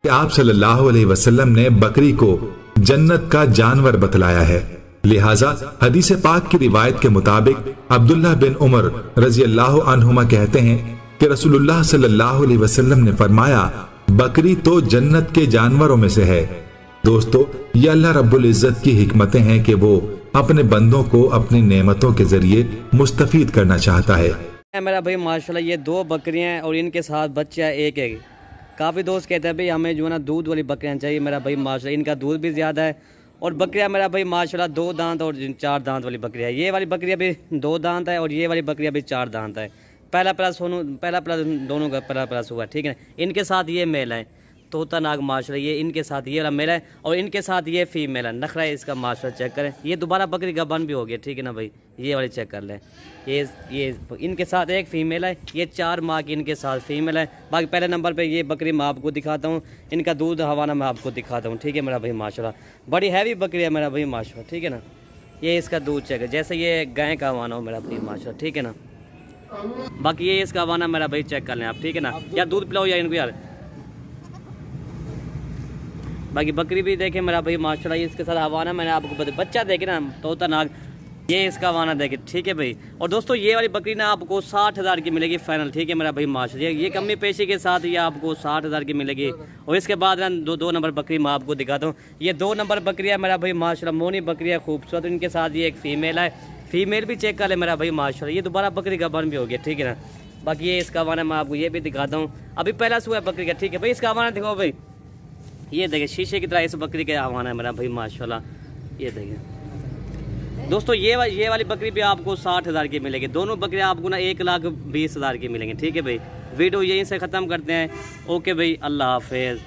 कि आप सल्लल्लाहु अलैहि वसल्लम ने बकरी को जन्नत का जानवर बतलाया है। लिहाजा हदीस पाक की रिवायत के मुताबिक अब्दुल्लाह बिन उमर रजी अल्लाह अन्हुमा कहते हैं कि रसूलुल्लाह सल्लल्लाहु अलैहि वसल्लम ने फरमाया, बकरी तो जन्नत के जानवरों में से है। दोस्तों, ये अल्लाह रब्बुल इज्जत की हिकमतें हैं कि वो अपने बंदों को अपनी नेमतों के जरिए मुस्तफीद करना चाहता है। मेरा भाई माशाल्लाह ये 2 बकरियां हैं और इनके साथ बच्चा एक है। काफ़ी दोस्त कहते हैं भाई हमें जो है ना दूध वाली बकरियां चाहिए। मेरा भाई माशाल्लाह इनका दूध भी ज़्यादा है और बकरियां मेरा भाई माशाल्लाह 2 दांत और 4 दांत वाली बकरियां है। ये वाली बकरियां भी 2 दांत है और ये वाली बकरियां भी 4 दांत है। पहला प्लस दोनों का पहला प्लस हुआ, ठीक है। इनके साथ ये मेल है तोता नाग माशाल्लाह, ये इनके साथ ये वाला मेल है और इनके साथ ये फीमेल है। नखरा है इसका माशाल्लाह, चेक करें। ये दोबारा बकरी का बन भी हो गया, ठीक है ना भाई। ये वाली चेक कर लें। ये इनके साथ एक फ़ीमेल है, ये 4 माह की इनके साथ फीमेल है। बाकी पहले नंबर पे ये बकरी मैं आपको दिखाता हूँ, इनका दूध हवाना मैं आपको दिखाता हूँ, ठीक है मेरा भाई माशाल्लाह। बड़ी हैवी बकरी है मेरा भाई माशाल्लाह, ठीक है ना। ये इसका दूध चेक है, जैसे ये गाय का हवाना हो मेरा भाई माशाल्लाह, ठीक है ना। बाकी ये इसका हवाना मेरा भाई चेक कर लें आप, ठीक है ना। या दूध पिलाओ या इनको यार। बाकी बकरी भी देखें मेरा भाई माशाल्लाह, ये इसके साथ हवाना मैंने आपको बच्चा देखे ना तोता नाग, ये इसका हवाना देखे, ठीक है भाई। और दोस्तों ये वाली बकरी ना आपको 60,000 की मिलेगी फाइनल, ठीक है मेरा भाई माशाल्लाह। ये कमी पेशी के साथ ये आपको 60,000 की मिलेगी। और इसके बाद ना दो नंबर बकरी मैं आपको दिखाता हूँ। ये 2 नंबर बकरी है मेरा भाई माशाल्लाह, मोनी बकरी है खूबसूरत। इनके साथ ये एक फ़ीमेल है, फीमेल भी चेक कर ले मेरा भाई माशाल्लाह। ये दोबारा बकरी का बन भी हो गया, ठीक है ना। बाकी ये इसका हवाना मैं आपको ये भी दिखाता हूँ। अभी पहला सुबह है बकरी का, ठीक है भाई। इसका हवाना दिखाओ भाई, ये देखें शीशे की तरह इस बकरी का हवाना है मेरा भाई माशाल्लाह। ये देखें दोस्तों, ये वाली बकरी भी आपको 60,000 की मिलेगी। दोनों बकरियां आपको ना 1,20,000 की मिलेंगी, ठीक है भाई। वीडियो यहीं से ख़त्म करते हैं। ओके भाई, अल्लाह हाफिज़।